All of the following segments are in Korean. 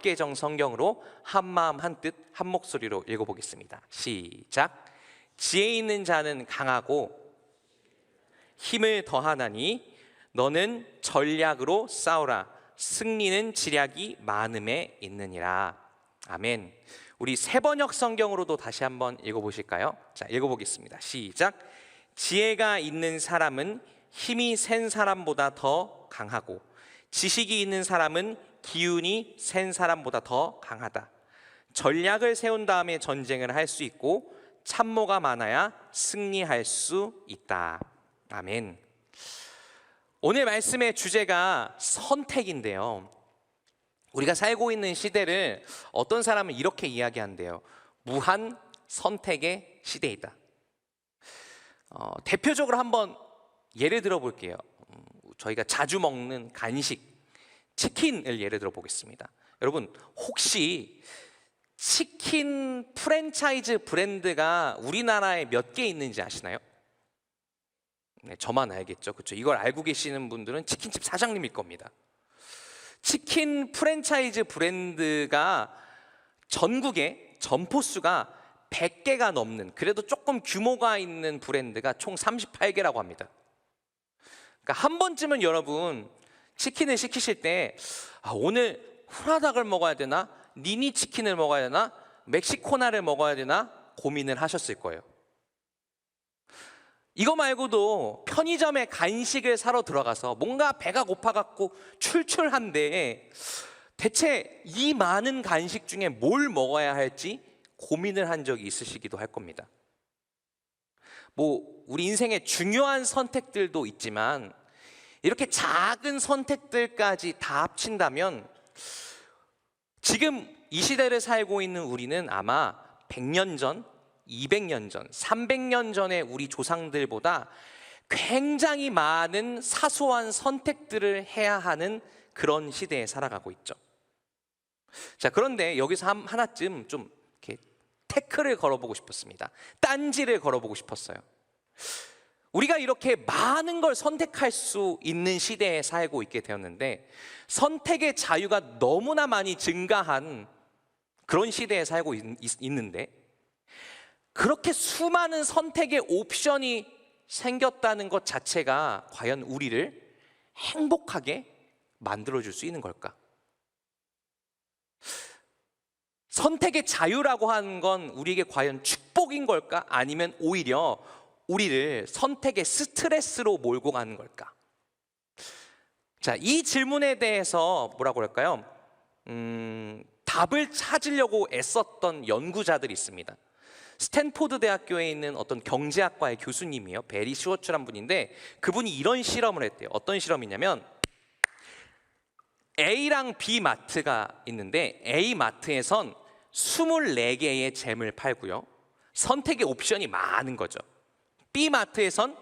개정 성경으로 한마음 한뜻 한 목소리로 읽어보겠습니다. 시작. 지혜 있는 자는 강하고 힘을 더하나니 너는 전략으로 싸우라. 승리는 지략이 많음에 있느니라. 아멘. 우리 세번역 성경으로도 다시 한번 읽어보실까요? 자, 읽어보겠습니다. 시작. 지혜가 있는 사람은 힘이 센 사람보다 더 강하고 지식이 있는 사람은 기운이 센 사람보다 더 강하다. 전략을 세운 다음에 전쟁을 할 수 있고 참모가 많아야 승리할 수 있다. 아멘. 오늘 말씀의 주제가 선택인데요, 우리가 살고 있는 시대를 어떤 사람은 이렇게 이야기한대요. 무한 선택의 시대이다. 대표적으로 한번 예를 들어 볼게요. 저희가 자주 먹는 간식 치킨을 예를 들어 보겠습니다. 여러분, 혹시 치킨 프랜차이즈 브랜드가 우리나라에 몇 개 있는지 아시나요? 네, 저만 알겠죠. 그렇죠? 이걸 알고 계시는 분들은 치킨집 사장님일 겁니다. 치킨 프랜차이즈 브랜드가 전국에 점포 수가 100개가 넘는, 그래도 조금 규모가 있는 브랜드가 총 38개라고 합니다. 그러니까 한 번쯤은 여러분 치킨을 시키실 때 오늘 후라닥을 먹어야 되나, 니니 치킨을 먹어야 되나, 멕시코나를 먹어야 되나 고민을 하셨을 거예요. 이거 말고도 편의점에 간식을 사러 들어가서 뭔가 배가 고파갖고 출출한데 대체 이 많은 간식 중에 뭘 먹어야 할지 고민을 한 적이 있으시기도 할 겁니다. 우리 인생에 중요한 선택들도 있지만 이렇게 작은 선택들까지 다 합친다면 지금 이 시대를 살고 있는 우리는 아마 100년 전, 200년 전, 300년 전에 우리 조상들보다 굉장히 많은 사소한 선택들을 해야 하는 그런 시대에 살아가고 있죠. 자, 그런데 여기서 하나쯤 좀 이렇게 태클을 걸어보고 싶었습니다. 딴지를 걸어보고 싶었어요. 우리가 이렇게 많은 걸 선택할 수 있는 시대에 살고 있게 되었는데 선택의 자유가 너무나 많이 증가한 그런 시대에 살고 있는데 그렇게 수많은 선택의 옵션이 생겼다는 것 자체가 과연 우리를 행복하게 만들어줄 수 있는 걸까? 선택의 자유라고 하는 건 우리에게 과연 축복인 걸까? 아니면 오히려 우리를 선택의 스트레스로 몰고 가는 걸까? 자, 이 질문에 대해서 뭐라고 할까요? 답을 찾으려고 애썼던 연구자들이 있습니다. 스탠포드 대학교에 있는 어떤 경제학과의 교수님이에요. 베리 슈워츠란 분인데 그분이 이런 실험을 했대요. 어떤 실험이냐면 A랑 B 마트가 있는데 A 마트에선 24개의 잼을 팔고요, 선택의 옵션이 많은 거죠. B 마트에선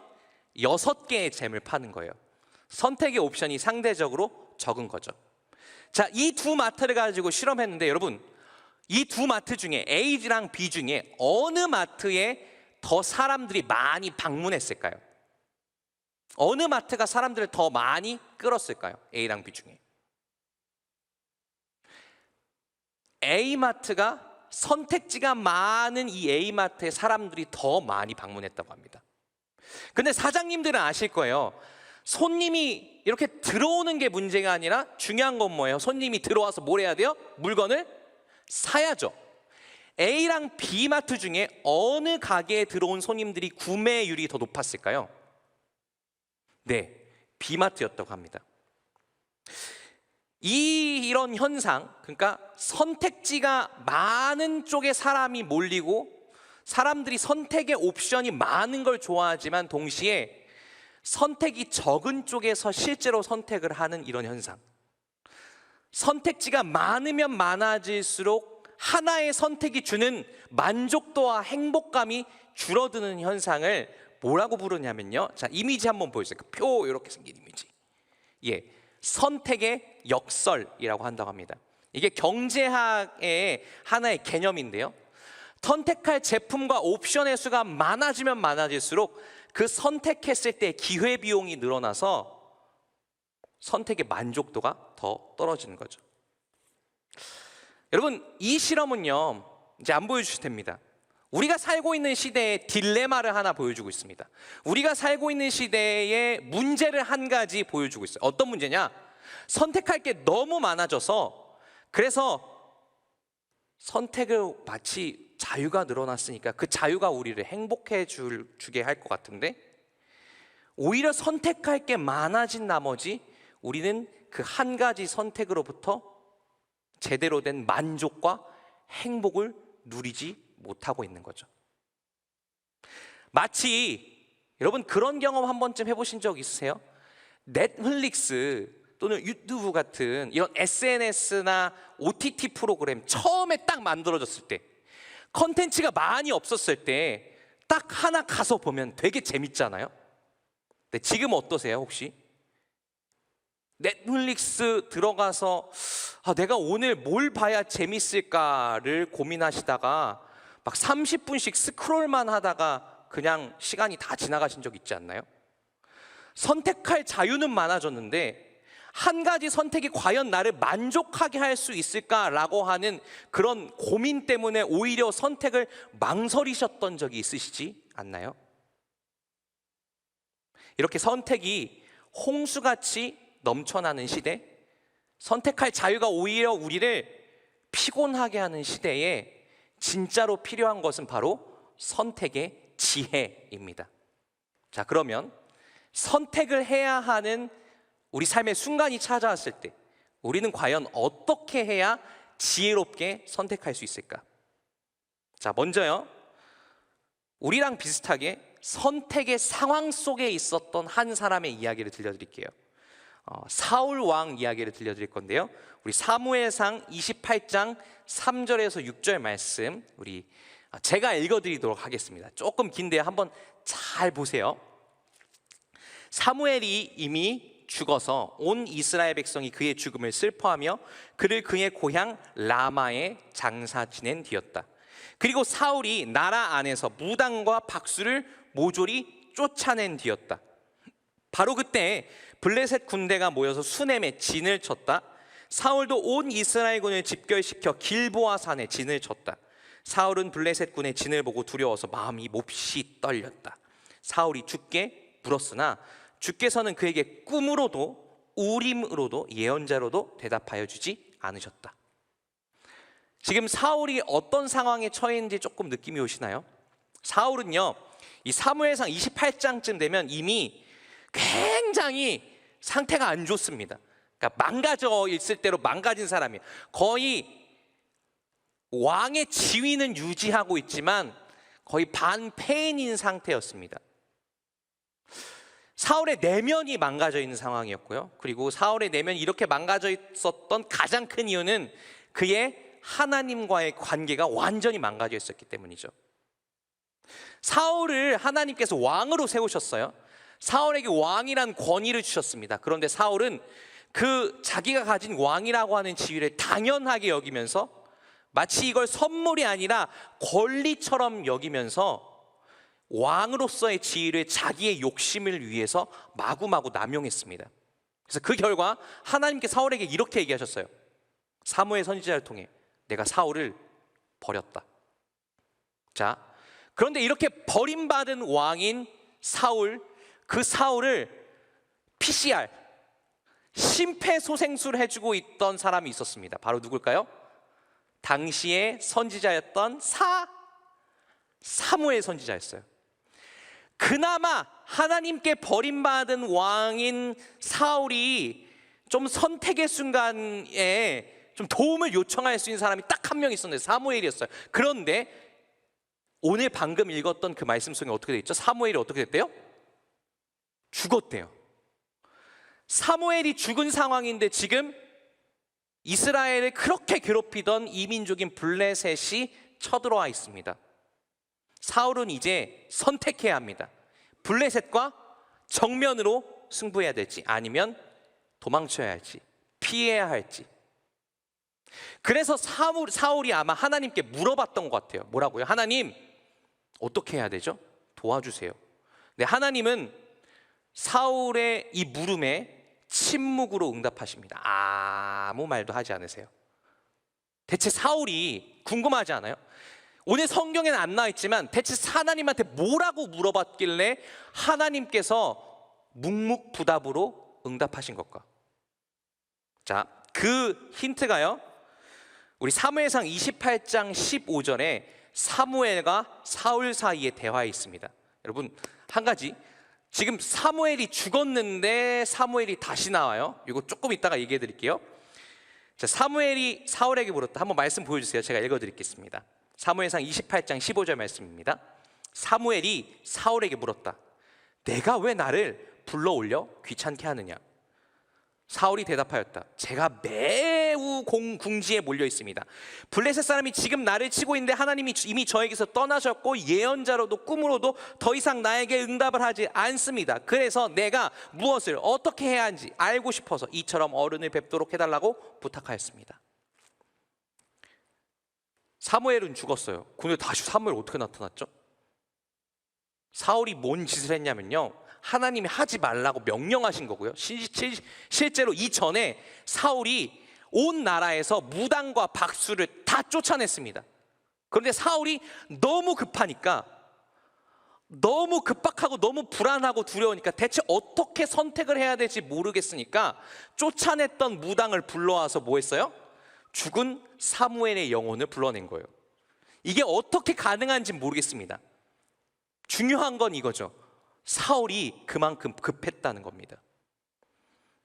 6개의 잼을 파는 거예요. 선택의 옵션이 상대적으로 적은 거죠. 자, 이 두 마트를 가지고 실험했는데 여러분, 이 두 마트 중에 A랑 B 중에 어느 마트에 더 사람들이 많이 방문했을까요? 어느 마트가 사람들을 더 많이 끌었을까요? A랑 B 중에 A마트가, 선택지가 많은 이 A마트에 사람들이 더 많이 방문했다고 합니다. 근데 사장님들은 아실 거예요. 손님이 이렇게 들어오는 게 문제가 아니라 중요한 건 뭐예요? 손님이 들어와서 뭘 해야 돼요? 물건을 사야죠. A랑 B마트 중에 어느 가게에 들어온 손님들이 구매율이 더 높았을까요? 네, B마트였다고 합니다. 이런 현상, 그러니까 선택지가 많은 쪽에 사람이 몰리고 사람들이 선택의 옵션이 많은 걸 좋아하지만 동시에 선택이 적은 쪽에서 실제로 선택을 하는 이런 현상, 선택지가 많으면 많아질수록 하나의 선택이 주는 만족도와 행복감이 줄어드는 현상을 뭐라고 부르냐면요, 자, 이미지 한번 보여주세요. 표 이렇게 생긴 이미지, 선택의 역설이라고 한다고 합니다. 이게 경제학의 하나의 개념인데요, 선택할 제품과 옵션의 수가 많아지면 많아질수록 그 선택했을 때 기회비용이 늘어나서 선택의 만족도가 더 떨어지는 거죠. 여러분, 이 실험은요, 이제 안 보여주셔도 됩니다. 우리가 살고 있는 시대의 딜레마를 하나 보여주고 있습니다. 우리가 살고 있는 시대의 문제를 한 가지 보여주고 있어요. 어떤 문제냐? 선택할 게 너무 많아져서, 그래서 선택을 마치 자유가 늘어났으니까 그 자유가 우리를 행복해 주게 할 것 같은데, 오히려 선택할 게 많아진 나머지 우리는 그 한 가지 선택으로부터 제대로 된 만족과 행복을 누리지 못하고 있는 거죠. 마치 여러분 그런 경험 한 번쯤 해보신 적 있으세요? 넷플릭스 또는 유튜브 같은 이런 SNS나 OTT 프로그램 처음에 딱 만들어졌을 때, 컨텐츠가 많이 없었을 때 딱 하나 가서 보면 되게 재밌잖아요. 근데 지금 어떠세요 혹시? 넷플릭스 들어가서 내가 오늘 뭘 봐야 재밌을까를 고민하시다가 막 30분씩 스크롤만 하다가 그냥 시간이 다 지나가신 적 있지 않나요? 선택할 자유는 많아졌는데 한 가지 선택이 과연 나를 만족하게 할 수 있을까라고 하는 그런 고민 때문에 오히려 선택을 망설이셨던 적이 있으시지 않나요? 이렇게 선택이 홍수같이 넘쳐나는 시대, 선택할 자유가 오히려 우리를 피곤하게 하는 시대에 진짜로 필요한 것은 바로 선택의 지혜입니다. 자, 그러면 선택을 해야 하는 우리 삶의 순간이 찾아왔을 때 우리는 과연 어떻게 해야 지혜롭게 선택할 수 있을까? 자, 먼저요, 우리랑 비슷하게 선택의 상황 속에 있었던 한 사람의 이야기를 들려드릴게요. 사울 왕 이야기를 들려드릴 건데요, 우리 사무엘상 28장 3절에서 6절 말씀 제가 읽어드리도록 하겠습니다. 조금 긴데 한번 잘 보세요. 사무엘이 이미 죽어서 온 이스라엘 백성이 그의 죽음을 슬퍼하며 그를 그의 고향 라마에 장사 지낸 뒤였다. 그리고 사울이 나라 안에서 무당과 박수를 모조리 쫓아낸 뒤였다. 바로 그때 블레셋 군대가 모여서 수넴에 진을 쳤다. 사울도 온 이스라엘군을 집결시켜 길보아 산에 진을 쳤다. 사울은 블레셋 군의 진을 보고 두려워서 마음이 몹시 떨렸다. 사울이 주께 물었으나 주께서는 그에게 꿈으로도 우림으로도 예언자로도 대답하여 주지 않으셨다. 지금 사울이 어떤 상황에 처해 있는지 조금 느낌이 오시나요? 사울은요, 이 사무엘상 28장쯤 되면 이미 굉장히 상태가 안 좋습니다. 그러니까 망가져 있을 대로 망가진 사람이에요. 거의 왕의 지위는 유지하고 있지만 거의 반패인인 상태였습니다. 사울의 내면이 망가져 있는 상황이었고요. 그리고 사울의 내면이 이렇게 망가져 있었던 가장 큰 이유는 그의 하나님과의 관계가 완전히 망가져 있었기 때문이죠. 사울을 하나님께서 왕으로 세우셨어요. 사울에게 왕이란 권위를 주셨습니다. 그런데 사울은 그 자기가 가진 왕이라고 하는 지위를 당연하게 여기면서 마치 이걸 선물이 아니라 권리처럼 여기면서 왕으로서의 지위를 자기의 욕심을 위해서 마구마구 남용했습니다. 그래서 그 결과 하나님께 사울에게 이렇게 얘기하셨어요. 사무엘 선지자를 통해 내가 사울을 버렸다. 자, 그런데 이렇게 버림받은 왕인 사울, 그 사울을 PCR, 심폐소생술을 해주고 있던 사람이 있었습니다. 바로 누굴까요? 당시의 선지자였던 사무엘 선지자였어요. 그나마 하나님께 버림받은 왕인 사울이 좀 선택의 순간에 좀 도움을 요청할 수 있는 사람이 딱 한 명 있었는데 사무엘이었어요. 그런데 오늘 방금 읽었던 그 말씀 속에 어떻게 되어 있죠? 사무엘이 어떻게 됐대요? 죽었대요. 사무엘이 죽은 상황인데 지금 이스라엘을 그렇게 괴롭히던 이민족인 블레셋이 쳐들어와 있습니다. 사울은 이제 선택해야 합니다. 블레셋과 정면으로 승부해야 될지 아니면 도망쳐야 할지 피해야 할지. 그래서 사울이 아마 하나님께 물어봤던 것 같아요. 뭐라고요? 하나님, 어떻게 해야 되죠? 도와주세요. 근데 하나님은 사울의 이 물음에 침묵으로 응답하십니다. 아무 말도 하지 않으세요. 대체 사울이 궁금하지 않아요? 오늘 성경에는 안 나와 있지만 대체 하나님한테 뭐라고 물어봤길래 하나님께서 묵묵부답으로 응답하신 것까? 자, 그 힌트가요, 우리 사무엘상 28장 15절에 사무엘과 사울 사이의 대화에 있습니다. 여러분, 한 가지, 지금 사무엘이 죽었는데 사무엘이 다시 나와요. 이거 조금 이따가 얘기해 드릴게요. 자, 사무엘이 사울에게 물었다. 한번 말씀 보여주세요. 제가 읽어 드리겠습니다. 사무엘상 28장 15절 말씀입니다. 사무엘이 사울에게 물었다. 내가 왜 나를 불러올려 귀찮게 하느냐? 사울이 대답하였다. 제가 매우 궁지에 몰려 있습니다. 블레셋 사람이 지금 나를 치고 있는데 하나님이 이미 저에게서 떠나셨고 예언자로도 꿈으로도 더 이상 나에게 응답을 하지 않습니다. 그래서 내가 무엇을 어떻게 해야 하는지 알고 싶어서 이처럼 어른을 뵙도록 해달라고 부탁하였습니다. 사무엘은 죽었어요. 근데 다시 사무엘 어떻게 나타났죠? 사울이 뭔 짓을 했냐면요, 하나님이 하지 말라고 명령하신 거고요. 실제로 이전에 사울이 온 나라에서 무당과 박수를 다 쫓아냈습니다. 그런데 사울이 너무 급하니까, 너무 급박하고 너무 불안하고 두려우니까 대체 어떻게 선택을 해야 될지 모르겠으니까 쫓아냈던 무당을 불러와서 뭐 했어요? 죽은 사무엘의 영혼을 불러낸 거예요. 이게 어떻게 가능한지 모르겠습니다. 중요한 건 이거죠. 사울이 그만큼 급했다는 겁니다.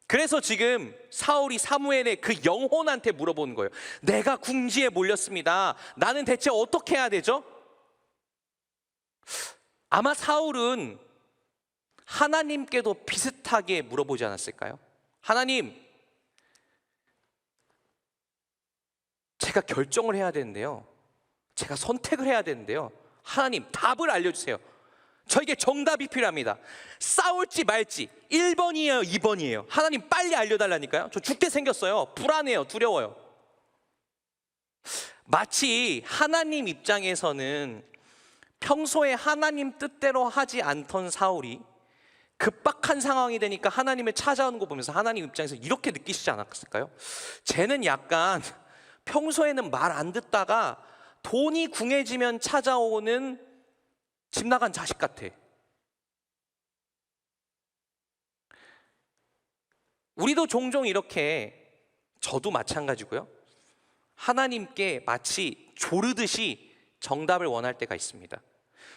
그래서 지금 사울이 사무엘의 그 영혼한테 물어보는 거예요. 내가 궁지에 몰렸습니다. 나는 대체 어떻게 해야 되죠? 아마 사울은 하나님께도 비슷하게 물어보지 않았을까요? 하나님, 제가 결정을 해야 되는데요, 제가 선택을 해야 되는데요, 하나님 답을 알려주세요. 저에게 정답이 필요합니다. 싸울지 말지 1번이에요 2번이에요 하나님 빨리 알려달라니까요. 저 죽게 생겼어요. 불안해요. 두려워요. 마치 하나님 입장에서는 평소에 하나님 뜻대로 하지 않던 사울이 급박한 상황이 되니까 하나님을 찾아오는 거 보면서 하나님 입장에서 이렇게 느끼시지 않았을까요? 쟤는 약간 평소에는 말 안 듣다가 돈이 궁해지면 찾아오는 집 나간 자식 같아. 우리도 종종 이렇게, 저도 마찬가지고요, 하나님께 마치 조르듯이 정답을 원할 때가 있습니다.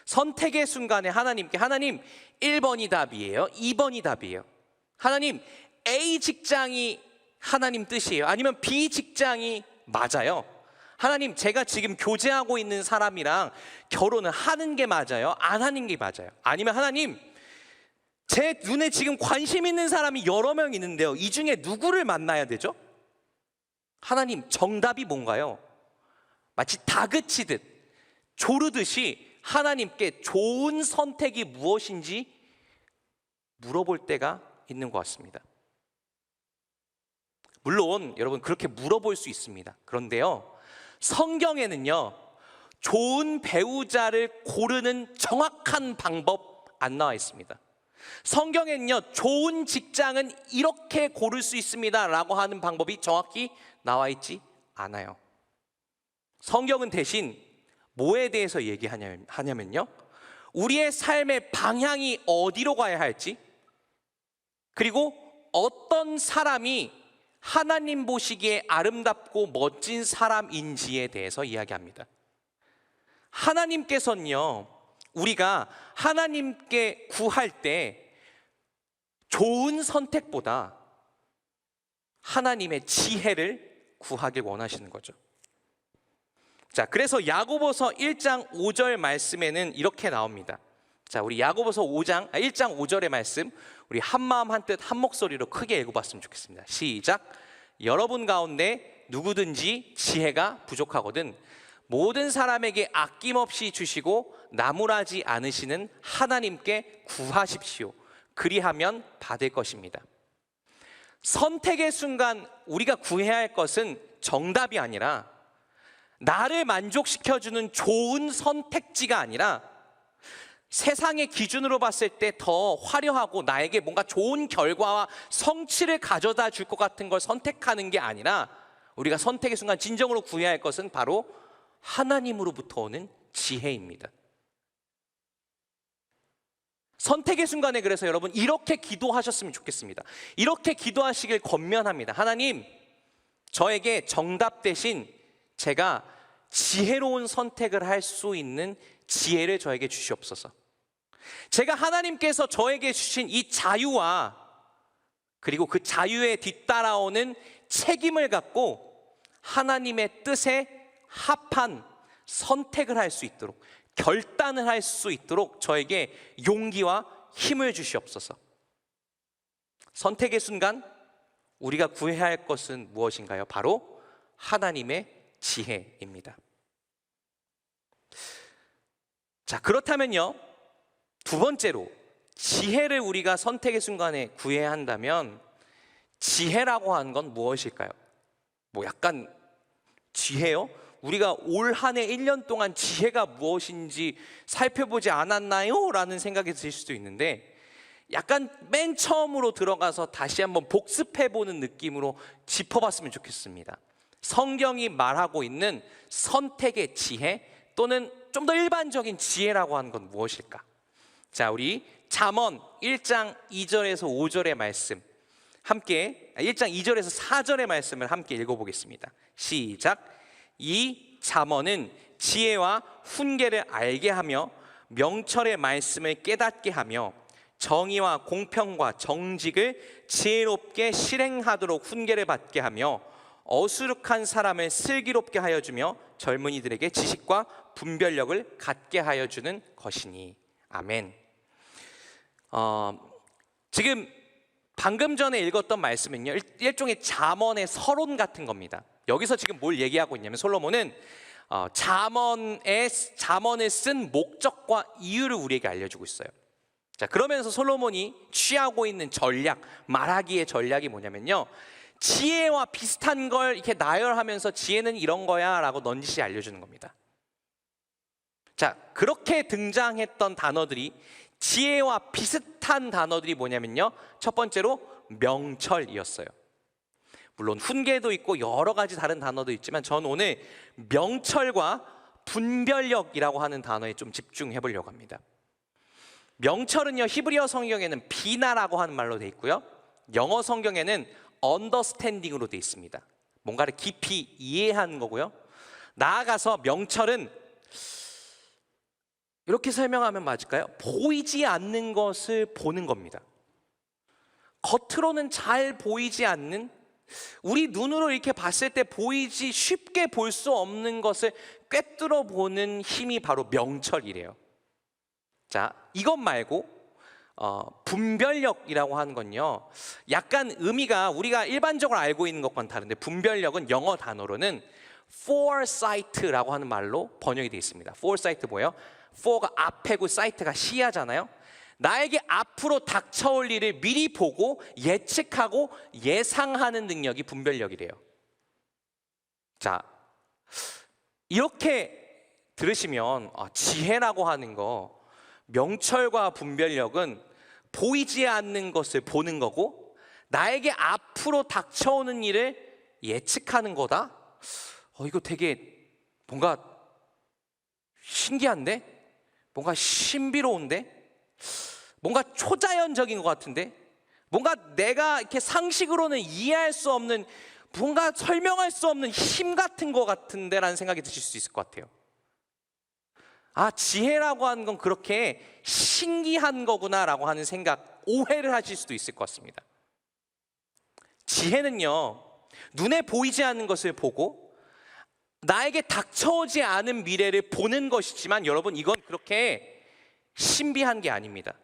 선택의 순간에 하나님께, 하나님 1번이 답이에요 2번이 답이에요, 하나님 A 직장이 하나님 뜻이에요, 아니면 B 직장이 맞아요, 하나님 제가 지금 교제하고 있는 사람이랑 결혼을 하는 게 맞아요, 안 하는 게 맞아요, 아니면 하나님 제 눈에 지금 관심 있는 사람이 여러 명 있는데요, 이 중에 누구를 만나야 되죠? 하나님 정답이 뭔가요? 마치 다그치듯 조르듯이 하나님께 좋은 선택이 무엇인지 물어볼 때가 있는 것 같습니다. 물론 여러분 그렇게 물어볼 수 있습니다. 그런데요, 성경에는요, 좋은 배우자를 고르는 정확한 방법 안 나와 있습니다. 성경에는요, 좋은 직장은 이렇게 고를 수 있습니다 라고 하는 방법이 정확히 나와 있지 않아요. 성경은 대신 뭐에 대해서 얘기하냐면요, 우리의 삶의 방향이 어디로 가야 할지, 그리고 어떤 사람이 하나님 보시기에 아름답고 멋진 사람인지에 대해서 이야기합니다. 하나님께서는요, 우리가 하나님께 구할 때 좋은 선택보다 하나님의 지혜를 구하길 원하시는 거죠. 자, 그래서 야고보서 1장 5절 말씀에는 이렇게 나옵니다. 자, 우리 야고보서 1장 5절의 말씀, 우리 한마음 한뜻 한 목소리로 크게 읽어봤으면 좋겠습니다. 시작. 여러분 가운데 누구든지 지혜가 부족하거든 모든 사람에게 아낌없이 주시고 나무라지 않으시는 하나님께 구하십시오. 그리하면 받을 것입니다. 선택의 순간 우리가 구해야 할 것은 정답이 아니라, 나를 만족시켜주는 좋은 선택지가 아니라, 세상의 기준으로 봤을 때 더 화려하고 나에게 뭔가 좋은 결과와 성취를 가져다 줄 것 같은 걸 선택하는 게 아니라, 우리가 선택의 순간 진정으로 구해야 할 것은 바로 하나님으로부터 오는 지혜입니다. 선택의 순간에 그래서 여러분 이렇게 기도하셨으면 좋겠습니다. 이렇게 기도하시길 권면합니다. 하나님, 저에게 정답 대신 제가 지혜로운 선택을 할 수 있는 지혜를 저에게 주시옵소서. 제가 하나님께서 저에게 주신 이 자유와 그리고 그 자유에 뒤따라오는 책임을 갖고 하나님의 뜻에 합한 선택을 할 수 있도록, 결단을 할 수 있도록 저에게 용기와 힘을 주시옵소서. 선택의 순간 우리가 구해야 할 것은 무엇인가요? 바로 하나님의 지혜입니다. 자, 그렇다면요, 두 번째로 지혜를 우리가 선택의 순간에 구해야 한다면 지혜라고 하는 건 무엇일까요? 뭐 약간 지혜요? 우리가 올 한 해 1년 동안 지혜가 무엇인지 살펴보지 않았나요? 라는 생각이 들 수도 있는데, 약간 맨 처음으로 들어가서 다시 한번 복습해보는 느낌으로 짚어봤으면 좋겠습니다. 성경이 말하고 있는 선택의 지혜 또는 좀 더 일반적인 지혜라고 하는 건 무엇일까? 자, 우리 잠언 1장 2절에서 5절의 말씀 함께, 1장 2절에서 4절의 말씀을 함께 읽어보겠습니다. 시작. 이 잠언은 지혜와 훈계를 알게 하며 명철의 말씀을 깨닫게 하며 정의와 공평과 정직을 지혜롭게 실행하도록 훈계를 받게 하며 어수룩한 사람을 슬기롭게 하여 주며 젊은이들에게 지식과 분별력을 갖게 하여 주는 것이니. 아멘. 지금 방금 전에 읽었던 말씀은요, 일종의 잠언의 서론 같은 겁니다. 여기서 지금 뭘 얘기하고 있냐면 솔로몬은 잠언을 쓴 목적과 이유를 우리에게 알려주고 있어요. 자, 그러면서 솔로몬이 취하고 있는 전략, 말하기의 전략이 뭐냐면요, 지혜와 비슷한 걸 이렇게 나열하면서 지혜는 이런 거야 라고 넌지시 알려주는 겁니다. 자, 그렇게 등장했던 단어들이, 지혜와 비슷한 단어들이 뭐냐면요, 첫 번째로 명철이었어요. 물론 훈계도 있고 여러 가지 다른 단어도 있지만 저는 오늘 명철과 분별력이라고 하는 단어에 좀 집중해 보려고 합니다. 명철은요, 히브리어 성경에는 비나라고 하는 말로 되어 있고요, 영어 성경에는 understanding으로 되어 있습니다. 뭔가를 깊이 이해하는 거고요. 나아가서 명철은 이렇게 설명하면 맞을까요? 보이지 않는 것을 보는 겁니다. 겉으로는 잘 보이지 않는, 우리 눈으로 이렇게 봤을 때 보이지, 쉽게 볼 수 없는 것을 꿰뚫어 보는 힘이 바로 명철이래요. 자, 이것 말고 분별력이라고 하는 건요, 약간 의미가 우리가 일반적으로 알고 있는 것과는 다른데, 분별력은 영어 단어로는 foresight라고 하는 말로 번역이 되어 있습니다. foresight 뭐예요? for가 앞에고 sight가 시야잖아요. 나에게 앞으로 닥쳐올 일을 미리 보고 예측하고 예상하는 능력이 분별력이래요. 자, 이렇게 들으시면 지혜라고 하는 거, 명철과 분별력은 보이지 않는 것을 보는 거고 나에게 앞으로 닥쳐오는 일을 예측하는 거다? 이거 되게 뭔가 신기한데? 뭔가 신비로운데? 뭔가 초자연적인 것 같은데? 뭔가 내가 이렇게 상식으로는 이해할 수 없는, 뭔가 설명할 수 없는 힘 같은 것 같은데 라는 생각이 드실 수 있을 것 같아요. 아, 지혜라고 하는 건 그렇게 신기한 거구나 라고 하는 생각, 오해를 하실 수도 있을 것 같습니다. 지혜는요, 눈에 보이지 않는 것을 보고 나에게 닥쳐오지 않은 미래를 보는 것이지만, 여러분, 이건 그렇게 신비한 게 아닙니다.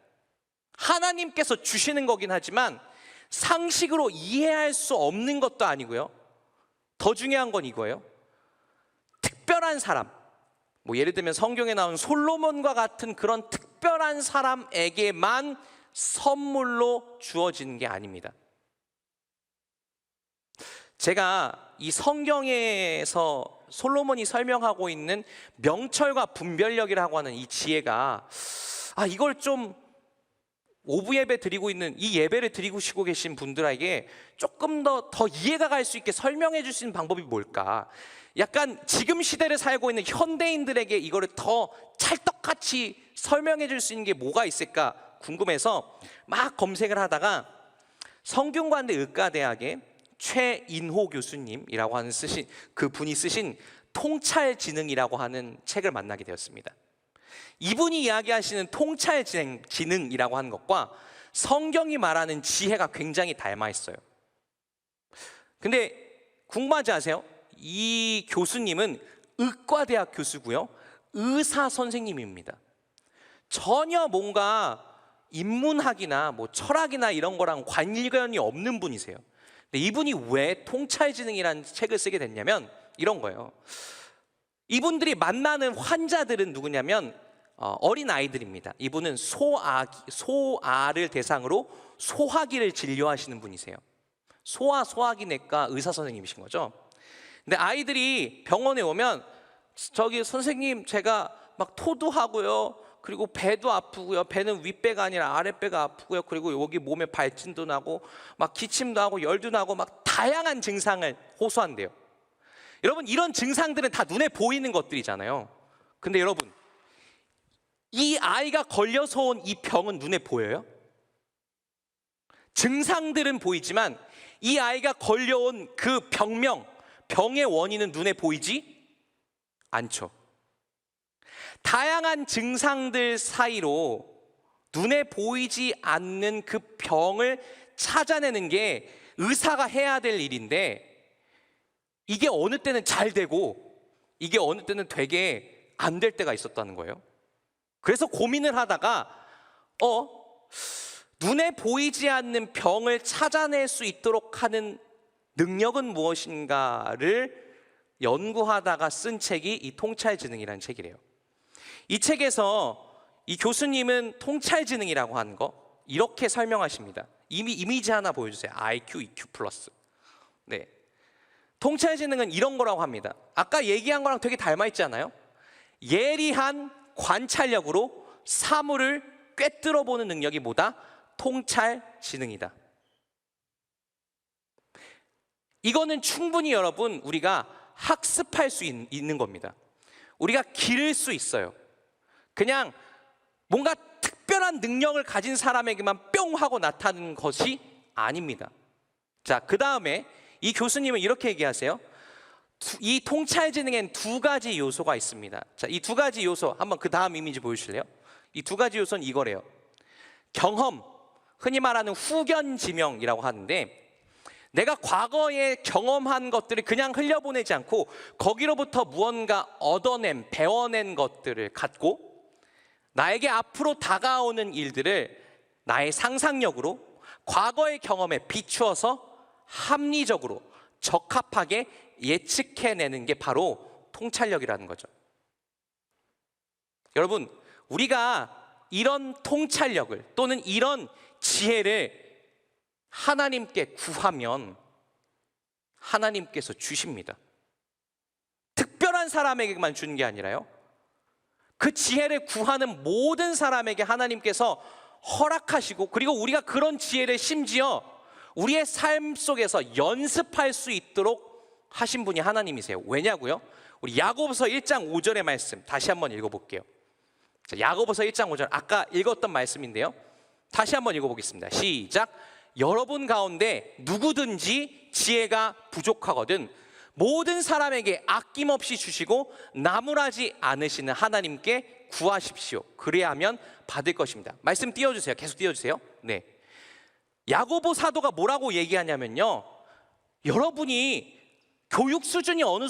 하나님께서 주시는 거긴 하지만 상식으로 이해할 수 없는 것도 아니고요, 더 중요한 건 이거예요. 특별한 사람, 뭐 예를 들면 성경에 나온 솔로몬과 같은 그런 특별한 사람에게만 선물로 주어지는 게 아닙니다. 제가 이 성경에서 솔로몬이 설명하고 있는 명철과 분별력이라고 하는 이 지혜가, 이걸 좀 오부 예배 드리고 있는 이 예배를 드리고 쉬고 계신 분들에게 조금 더 이해가 갈 수 있게 설명해 줄 수 있는 방법이 뭘까? 약간 지금 시대를 살고 있는 현대인들에게 이거를 더 찰떡같이 설명해 줄 수 있는 게 뭐가 있을까 궁금해서 막 검색을 하다가 성균관대 의과대학의 최인호 교수님이라고 하는 그분이 쓰신 통찰지능이라고 하는 책을 만나게 되었습니다. 이분이 이야기하시는 통찰지능이라고 하는 것과 성경이 말하는 지혜가 굉장히 닮아 있어요. 근데 궁금하지 않으세요? 이 교수님은 의과대학 교수고요, 의사 선생님입니다. 전혀 뭔가 인문학이나 뭐 철학이나 이런 거랑 관련이 없는 분이세요. 근데 이분이 왜 통찰지능이라는 책을 쓰게 됐냐면 이런 거예요. 이분들이 만나는 환자들은 누구냐면 어린 아이들입니다. 이분은 소아를 대상으로 소화기를 진료하시는 분이세요. 소화기 내과 의사 선생님이신 거죠. 근데 아이들이 병원에 오면 저기 선생님 제가 막 토도 하고요, 그리고 배도 아프고요, 배는 윗배가 아니라 아랫배가 아프고요, 그리고 여기 몸에 발진도 나고 막 기침도 하고 열도 나고 막 다양한 증상을 호소한대요. 여러분, 이런 증상들은 다 눈에 보이는 것들이잖아요. 근데 여러분, 이 아이가 걸려서 온 이 병은 눈에 보여요? 증상들은 보이지만 이 아이가 걸려온 그 병의 원인은 눈에 보이지 않죠. 다양한 증상들 사이로 눈에 보이지 않는 그 병을 찾아내는 게 의사가 해야 될 일인데, 이게 어느 때는 잘 되고 이게 어느 때는 되게 안 될 때가 있었다는 거예요. 그래서 고민을 하다가 눈에 보이지 않는 병을 찾아낼 수 있도록 하는 능력은 무엇인가를 연구하다가 쓴 책이 이 통찰지능이라는 책이래요. 이 책에서 이 교수님은 통찰지능이라고 하는 거 이렇게 설명하십니다. 이미지 하나 보여주세요. IQ, EQ 플러스. 네, 통찰지능은 이런 거라고 합니다. 아까 얘기한 거랑 되게 닮아 있지 않아요? 예리한 관찰력으로 사물을 꿰뚫어 보는 능력이 뭐다? 통찰지능이다. 이거는 충분히 여러분 우리가 학습할 수 있는 겁니다. 우리가 기를 수 있어요. 그냥 뭔가 특별한 능력을 가진 사람에게만 뿅 하고 나타나는 것이 아닙니다. 자, 그 다음에 이 교수님은 이렇게 얘기하세요. 이 통찰지능엔 두 가지 요소가 있습니다. 자, 이 두 가지 요소 한번 그 다음 이미지 보여주실래요? 이 두 가지 요소는 이거래요. 경험, 흔히 말하는 후견지명이라고 하는데, 내가 과거에 경험한 것들을 그냥 흘려보내지 않고 거기로부터 무언가 얻어낸, 배워낸 것들을 갖고 나에게 앞으로 다가오는 일들을 나의 상상력으로 과거의 경험에 비추어서 합리적으로 적합하게 예측해내는 게 바로 통찰력이라는 거죠. 여러분, 우리가 이런 통찰력을 또는 이런 지혜를 하나님께 구하면 하나님께서 주십니다. 특별한 사람에게만 주는 게 아니라요, 그 지혜를 구하는 모든 사람에게 하나님께서 허락하시고, 그리고 우리가 그런 지혜를 심지어 우리의 삶 속에서 연습할 수 있도록 하신 분이 하나님이세요. 왜냐고요? 우리 야고보서 1장 5절의 말씀 다시 한번 읽어볼게요. 자, 야고보서 1장 5절 아까 읽었던 말씀인데요, 다시 한번 읽어보겠습니다. 시작. 여러분 가운데 누구든지 지혜가 부족하거든 모든 사람에게 아낌없이 주시고 나무라지 않으시는 하나님께 구하십시오. 그래야면 받을 것입니다. 말씀 띄워주세요. 계속 띄워주세요. 네, 야고보 사도가 뭐라고 얘기하냐면요, 여러분이 교육 수준이 어느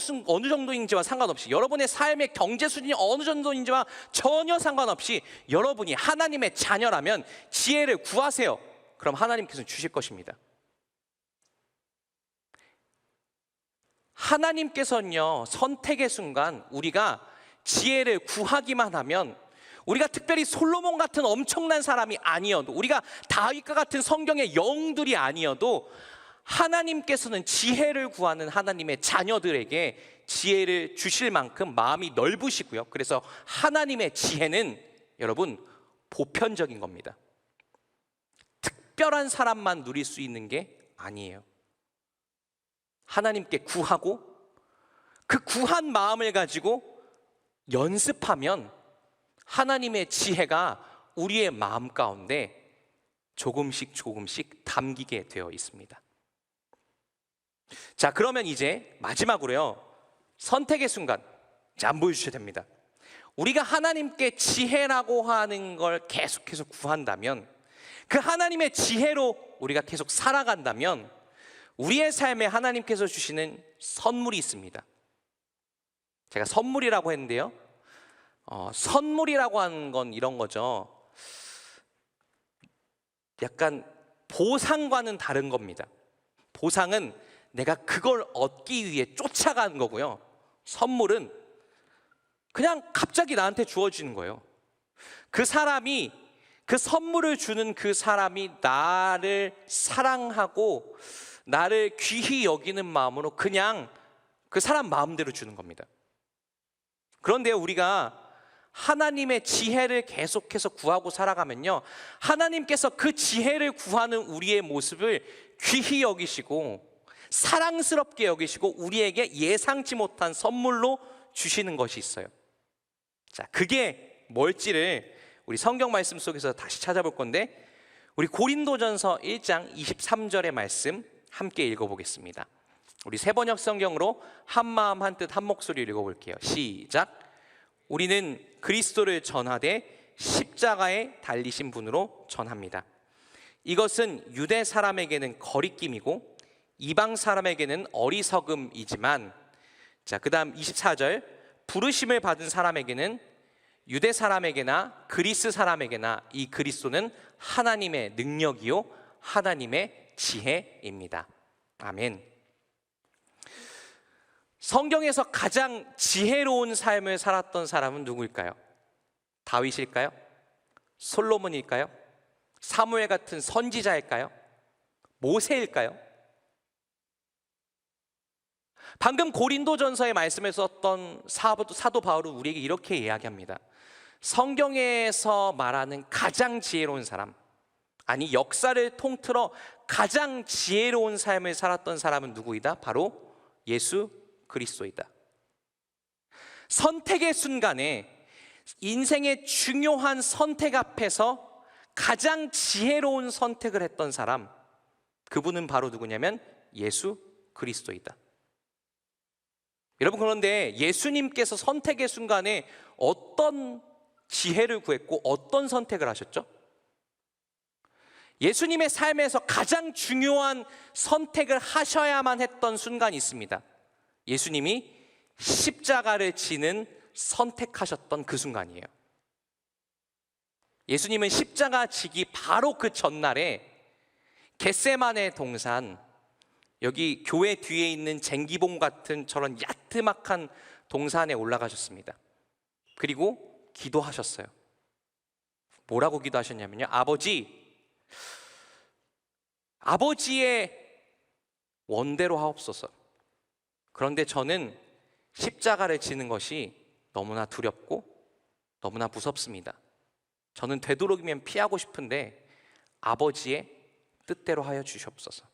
정도인지와 상관없이, 여러분의 삶의 경제 수준이 어느 정도인지와 전혀 상관없이 여러분이 하나님의 자녀라면 지혜를 구하세요. 그럼 하나님께서는 주실 것입니다. 하나님께서는요, 선택의 순간 우리가 지혜를 구하기만 하면, 우리가 특별히 솔로몬 같은 엄청난 사람이 아니어도, 우리가 다윗과 같은 성경의 영웅들이 아니어도 하나님께서는 지혜를 구하는 하나님의 자녀들에게 지혜를 주실 만큼 마음이 넓으시고요. 그래서 하나님의 지혜는 여러분 보편적인 겁니다. 특별한 사람만 누릴 수 있는 게 아니에요. 하나님께 구하고 그 구한 마음을 가지고 연습하면 하나님의 지혜가 우리의 마음 가운데 조금씩 담기게 되어 있습니다. 자, 그러면 이제 마지막으로요, 선택의 순간. 자, 안 보여주셔도 됩니다. 우리가 하나님께 지혜라고 하는 걸 계속해서 구한다면, 그 하나님의 지혜로 우리가 계속 살아간다면 우리의 삶에 하나님께서 주시는 선물이 있습니다. 제가 선물이라고 했는데요, 선물이라고 하는 건 이런 거죠. 약간 보상과는 다른 겁니다. 보상은 내가 그걸 얻기 위해 쫓아가는 거고요, 선물은 그냥 갑자기 나한테 주어지는 거예요. 그 사람이, 그 선물을 주는 그 사람이 나를 사랑하고 나를 귀히 여기는 마음으로 그냥 그 사람 마음대로 주는 겁니다. 그런데 우리가 하나님의 지혜를 계속해서 구하고 살아가면요, 하나님께서 그 지혜를 구하는 우리의 모습을 귀히 여기시고 사랑스럽게 여기시고 우리에게 예상치 못한 선물로 주시는 것이 있어요. 자, 그게 뭘지를 우리 성경 말씀 속에서 다시 찾아볼 건데, 우리 고린도전서 1장 23절의 말씀 함께 읽어보겠습니다. 우리 새번역 성경으로 한 마음 한 뜻 한 목소리 읽어볼게요. 시작. 우리는 그리스도를 전하되 십자가에 달리신 분으로 전합니다. 이것은 유대 사람에게는 거리낌이고 이방 사람에게는 어리석음이지만, 자, 그 다음 24절, 부르심을 받은 사람에게는, 유대 사람에게나 그리스 사람에게나 이 그리스도는 하나님의 능력이요 하나님의 지혜입니다. 아멘. 성경에서 가장 지혜로운 삶을 살았던 사람은 누구일까요? 다윗일까요? 솔로몬일까요? 사무엘 같은 선지자일까요? 모세일까요? 방금 고린도전서의 말씀에 썼던 사도 바울은 우리에게 이렇게 이야기합니다. 성경에서 말하는 가장 지혜로운 사람, 아니 역사를 통틀어 가장 지혜로운 삶을 살았던 사람은 누구이다? 바로 예수 그리스도이다. 선택의 순간에 인생의 중요한 선택 앞에서 가장 지혜로운 선택을 했던 사람, 그분은 바로 누구냐면 예수 그리스도이다. 여러분, 그런데 예수님께서 선택의 순간에 어떤 지혜를 구했고 어떤 선택을 하셨죠? 예수님의 삶에서 가장 중요한 선택을 하셔야만 했던 순간이 있습니다. 예수님이 십자가를 지는 선택하셨던 그 순간이에요. 예수님은 십자가 지기 바로 그 전날에 겟세마네 동산, 여기 교회 뒤에 있는 쟁기봉 같은 저런 야트막한 동산에 올라가셨습니다. 그리고 기도하셨어요. 뭐라고 기도하셨냐면요, 아버지의 원대로 하옵소서. 그런데 저는 십자가를 지는 것이 너무나 두렵고 너무나 무섭습니다. 저는 되도록이면 피하고 싶은데 아버지의 뜻대로 하여 주시옵소서.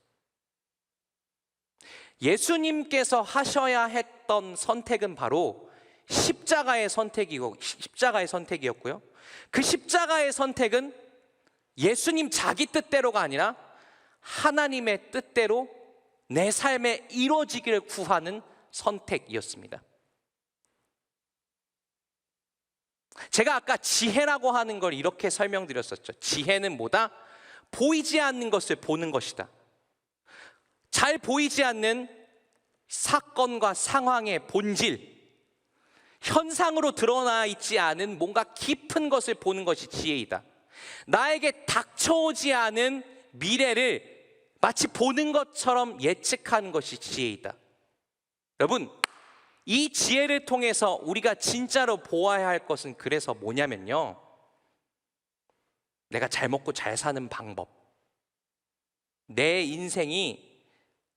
예수님께서 하셔야 했던 선택은 바로 십자가의 선택이었고요. 그 십자가의 선택은 예수님 자기 뜻대로가 아니라 하나님의 뜻대로 내 삶에 이루어지기를 구하는 선택이었습니다. 제가 아까 지혜라고 하는 걸 이렇게 설명드렸었죠. 지혜는 뭐다? 보이지 않는 것을 보는 것이다. 잘 보이지 않는 사건과 상황의 본질, 현상으로 드러나 있지 않은 뭔가 깊은 것을 보는 것이 지혜이다. 나에게 닥쳐오지 않은 미래를 마치 보는 것처럼 예측하는 것이 지혜이다. 여러분, 이 지혜를 통해서 우리가 진짜로 보아야 할 것은 그래서 뭐냐면요, 내가 잘 먹고 잘 사는 방법, 내 인생이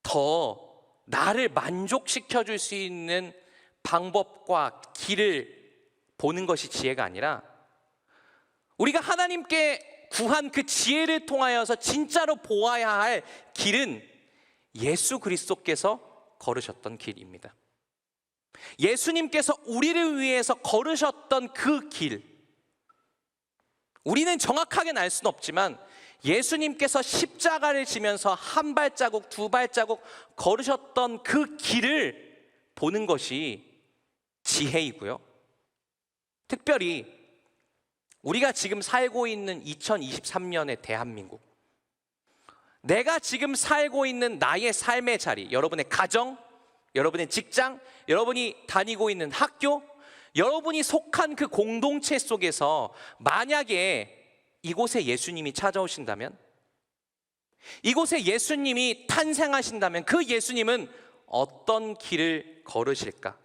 더 나를 만족시켜 줄 수 있는 방법과 길을 보는 것이 지혜가 아니라, 우리가 하나님께 구한 그 지혜를 통하여서 진짜로 보아야 할 길은 예수 그리스도께서 걸으셨던 길입니다. 예수님께서 우리를 위해서 걸으셨던 그 길, 우리는 정확하게는 알 수는 없지만 예수님께서 십자가를 지면서 한 발자국, 두 발자국 걸으셨던 그 길을 보는 것이 지혜이고요. 특별히 우리가 지금 살고 있는 2023년의 대한민국, 내가 지금 살고 있는 나의 삶의 자리, 여러분의 가정, 여러분의 직장, 여러분이 다니고 있는 학교, 여러분이 속한 그 공동체 속에서 만약에 이곳에 예수님이 찾아오신다면, 이곳에 예수님이 탄생하신다면 그 예수님은 어떤 길을 걸으실까?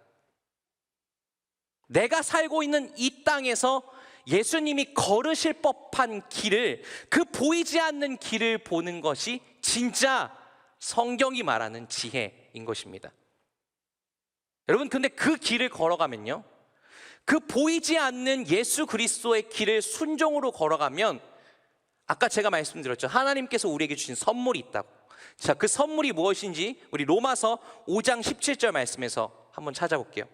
내가 살고 있는 이 땅에서 예수님이 걸으실 법한 길을, 그 보이지 않는 길을 보는 것이 진짜 성경이 말하는 지혜인 것입니다. 여러분, 근데 그 길을 걸어가면요, 그 보이지 않는 예수 그리스도의 길을 순종으로 걸어가면, 아까 제가 말씀드렸죠, 하나님께서 우리에게 주신 선물이 있다고. 자, 그 선물이 무엇인지 우리 로마서 5장 17절 말씀에서 한번 찾아볼게요.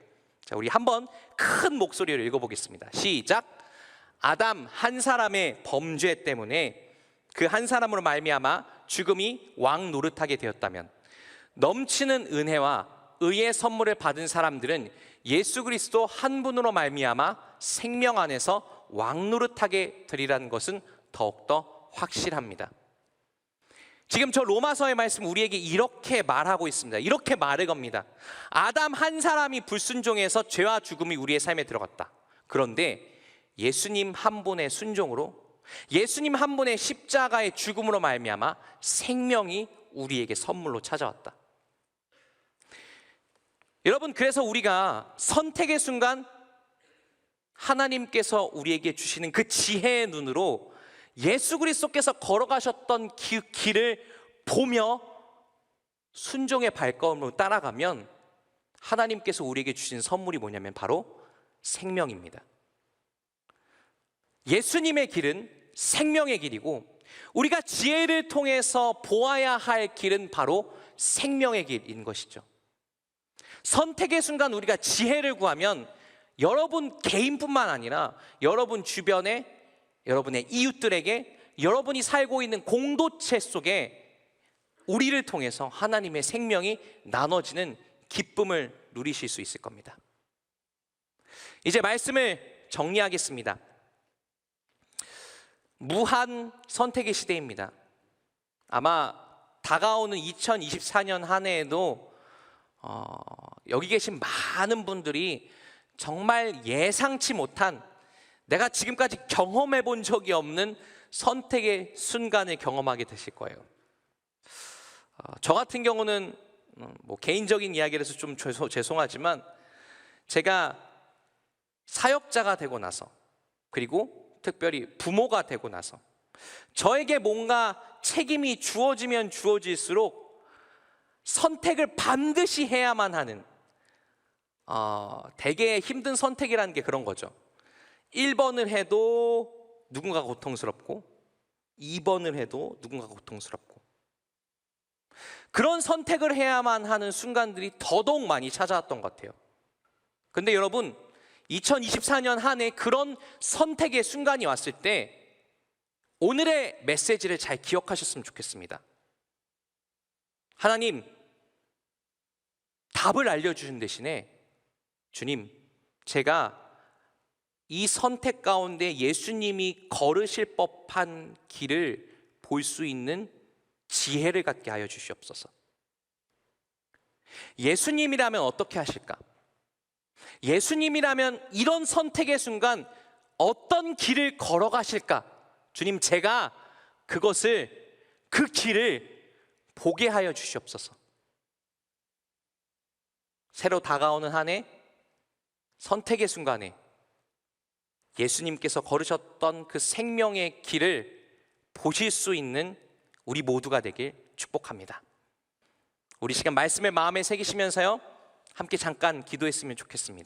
자, 우리 한번 큰 목소리로 읽어보겠습니다. 시작. 아담 한 사람의 범죄 때문에 그 한 사람으로 말미암아 죽음이 왕 노릇하게 되었다면, 넘치는 은혜와 의의 선물을 받은 사람들은 예수 그리스도 한 분으로 말미암아 생명 안에서 왕 노릇하게 되리라는 것은 더욱더 확실합니다. 지금 저 로마서의 말씀 우리에게 이렇게 말하고 있습니다. 이렇게 말을 겁니다. 아담 한 사람이 불순종해서 죄와 죽음이 우리의 삶에 들어갔다. 그런데 예수님 한 분의 순종으로, 예수님 한 분의 십자가의 죽음으로 말미암아 생명이 우리에게 선물로 찾아왔다. 여러분, 그래서 우리가 선택의 순간 하나님께서 우리에게 주시는 그 지혜의 눈으로 예수 그리스도께서 걸어가셨던 길을 보며 순종의 발걸음으로 따라가면 하나님께서 우리에게 주신 선물이 뭐냐면 바로 생명입니다. 예수님의 길은 생명의 길이고, 우리가 지혜를 통해서 보아야 할 길은 바로 생명의 길인 것이죠. 선택의 순간 우리가 지혜를 구하면 여러분 개인뿐만 아니라 여러분 주변에, 여러분의 이웃들에게, 여러분이 살고 있는 공동체 속에 우리를 통해서 하나님의 생명이 나눠지는 기쁨을 누리실 수 있을 겁니다. 이제 말씀을 정리하겠습니다. 무한 선택의 시대입니다. 아마 다가오는 2024년 한 해에도 여기 계신 많은 분들이 정말 예상치 못한, 내가 지금까지 경험해 본 적이 없는 선택의 순간을 경험하게 되실 거예요. 저 같은 경우는 뭐 개인적인 이야기라서 좀 죄송하지만, 제가 사역자가 되고 나서, 그리고 특별히 부모가 되고 나서 저에게 뭔가 책임이 주어지면 주어질수록 선택을 반드시 해야만 하는, 되게 힘든 선택이라는 게 그런 거죠. 1번을 해도 누군가가 고통스럽고 2번을 해도 누군가가 고통스럽고, 그런 선택을 해야만 하는 순간들이 더더욱 많이 찾아왔던 것 같아요. 근데 여러분, 2024년 한 해 그런 선택의 순간이 왔을 때 오늘의 메시지를 잘 기억하셨으면 좋겠습니다. 하나님, 답을 알려주신 대신에 주님, 제가 이 선택 가운데 예수님이 걸으실 법한 길을 볼 수 있는 지혜를 갖게 하여 주시옵소서. 예수님이라면 어떻게 하실까? 예수님이라면 이런 선택의 순간 어떤 길을 걸어가실까? 주님, 제가 그 길을 보게 하여 주시옵소서. 새로 다가오는 한 해 선택의 순간에 예수님께서 걸으셨던 그 생명의 길을 보실 수 있는 우리 모두가 되길 축복합니다. 우리 시간 말씀을 마음에 새기시면서요, 함께 잠깐 기도했으면 좋겠습니다.